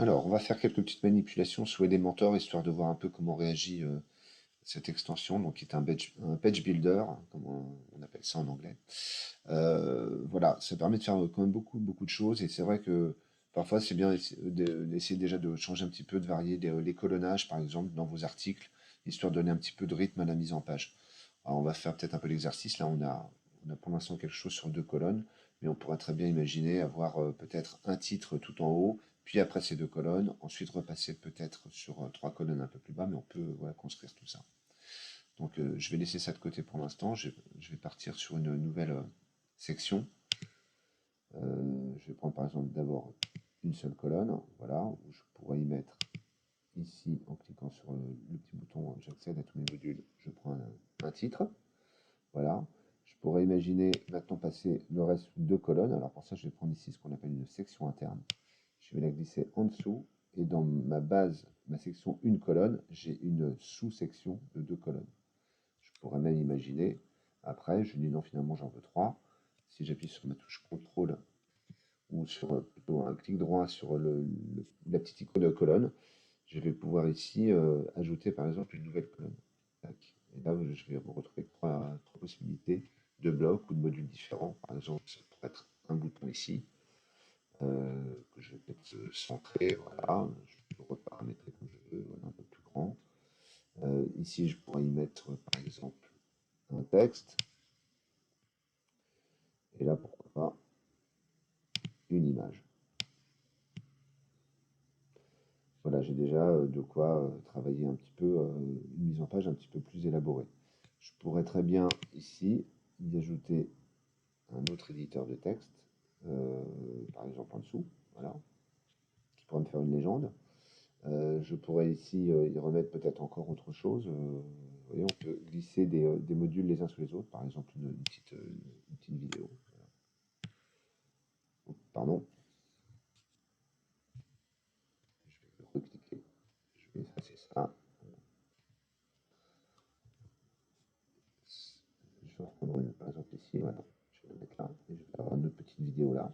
Alors, on va faire quelques petites manipulations sous Elementor, histoire de voir un peu comment réagit cette extension, donc qui est un page builder, comme on appelle ça en anglais. Voilà, ça permet de faire quand même beaucoup de choses, et c'est vrai que parfois c'est bien d'essayer déjà de changer un petit peu, de varier les colonnages, par exemple, dans vos articles, histoire de donner un petit peu de rythme à la mise en page. Alors, on va faire peut-être un peu l'exercice. Là, on a pour l'instant quelque chose sur deux colonnes, mais on pourrait très bien imaginer avoir peut-être un titre tout en haut, puis après ces deux colonnes, ensuite repasser peut-être sur trois colonnes un peu plus bas, mais on peut voilà, construire tout ça. Donc je vais laisser ça de côté pour l'instant. Je vais partir sur une nouvelle section. Je vais prendre par exemple d'abord une seule colonne, voilà, où je pourrais y mettre ici, en cliquant sur le petit bouton j'accède à tous mes modules, je prends un titre. Voilà. Je pourrais imaginer maintenant passer le reste sous deux colonnes. Alors pour ça, je vais prendre ici ce qu'on appelle une section interne. Je vais la glisser en dessous. Et dans ma base, ma section une colonne, j'ai une sous-section de deux colonnes. Je pourrais même imaginer, après, je dis non, finalement j'en veux trois. Si j'appuie sur ma touche CTRL ou sur plutôt un clic droit sur la petite icône de colonne, je vais pouvoir ici ajouter par exemple une nouvelle colonne. Tac. Et là, je vais retrouver trois possibilités de blocs ou de modules différents. Par exemple, ça pourrait être un bouton ici, que je vais peut-être centrer, voilà, je peux reparamétrer comme je veux, voilà, un peu plus grand. Ici, je pourrais y mettre par exemple un texte, et là, pourquoi pas, une image. Voilà, j'ai déjà de quoi travailler un petit peu, une mise en page un petit peu plus élaborée. Je pourrais très bien ici y ajouter un autre éditeur de texte, par exemple en dessous, voilà, qui pourrait me faire une légende. Je pourrais ici y remettre peut-être encore autre chose. Vous voyez, on peut glisser des modules les uns sous les autres, par exemple une petite vidéo. Voilà. Oh, pardon, je vais recliquer, je vais effacer ça. Je vais reprendre une, par exemple ici, voilà. Je vais le mettre là, et je vais avoir une autre petite vidéo là.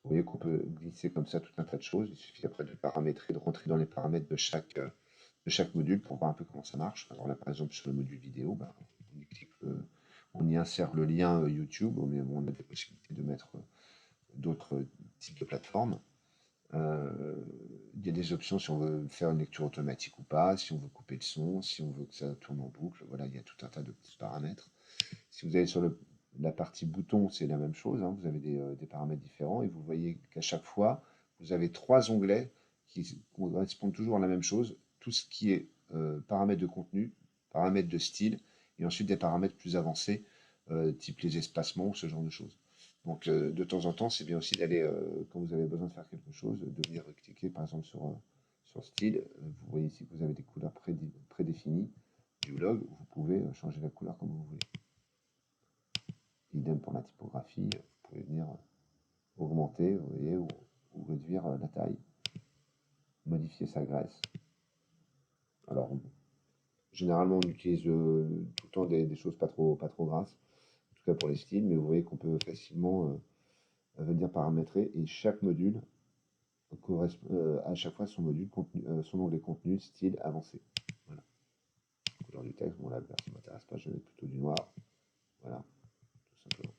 Vous voyez qu'on peut glisser comme ça tout un tas de choses. Il suffit après de paramétrer, de rentrer dans les paramètres de chaque module pour voir un peu comment ça marche. Alors là, par exemple, sur le module vidéo, ben, on y clique, on y insère le lien YouTube, mais on a des possibilités de mettre d'autres types de plateformes. Il y a des options si on veut faire une lecture automatique ou pas, si on veut couper le son, si on veut que ça tourne en boucle. Voilà, il y a tout un tas de petits paramètres. Si vous allez sur la partie bouton, c'est la même chose, hein, vous avez des paramètres différents et vous voyez qu'à chaque fois, vous avez trois onglets qui correspondent toujours à la même chose. Tout ce qui est paramètres de contenu, paramètres de style et ensuite des paramètres plus avancés, type les espacements ou ce genre de choses. Donc de temps en temps, c'est bien aussi d'aller, quand vous avez besoin de faire quelque chose, de venir cliquer par exemple sur style. Vous voyez ici que vous avez des couleurs prédéfinies du log. Vous pouvez changer la couleur comme vous voulez. Idem pour la typographie, vous pouvez venir augmenter, vous voyez, ou réduire la taille, modifier sa graisse. Alors, généralement, on utilise tout le temps des choses pas trop grasses, en tout cas pour les styles, mais vous voyez qu'on peut facilement venir paramétrer et chaque module correspond à chaque fois son module, contenu, son onglet contenu, style, avancé. Voilà. Couleur du texte, bon là, ça ne m'intéresse pas, je vais mettre plutôt du noir. Voilà, tout simplement.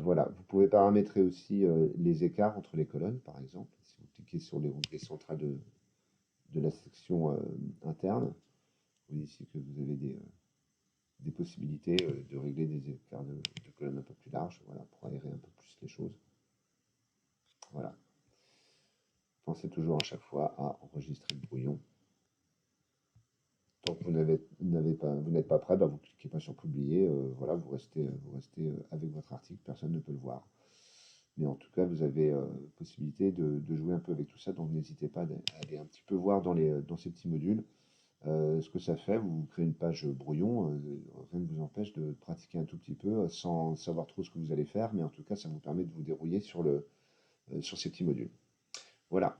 Voilà, vous pouvez paramétrer aussi les écarts entre les colonnes, par exemple. Si vous cliquez sur les onglets centrales de la section interne, vous voyez ici que vous avez des possibilités de régler des écarts de colonnes un peu plus larges, voilà, pour aérer un peu plus les choses. Voilà. Pensez toujours à chaque fois à enregistrer le brouillon. Tant que vous n'êtes pas prêt, bah, vous ne cliquez pas sur publier, voilà, vous restez avec votre article, personne ne peut le voir. Mais en tout cas, vous avez possibilité de jouer un peu avec tout ça, donc n'hésitez pas à aller un petit peu voir dans ces petits modules ce que ça fait. Vous créez une page brouillon, rien ne vous empêche de pratiquer un tout petit peu sans savoir trop ce que vous allez faire, mais en tout cas, ça vous permet de vous dérouiller sur ces petits modules. Voilà.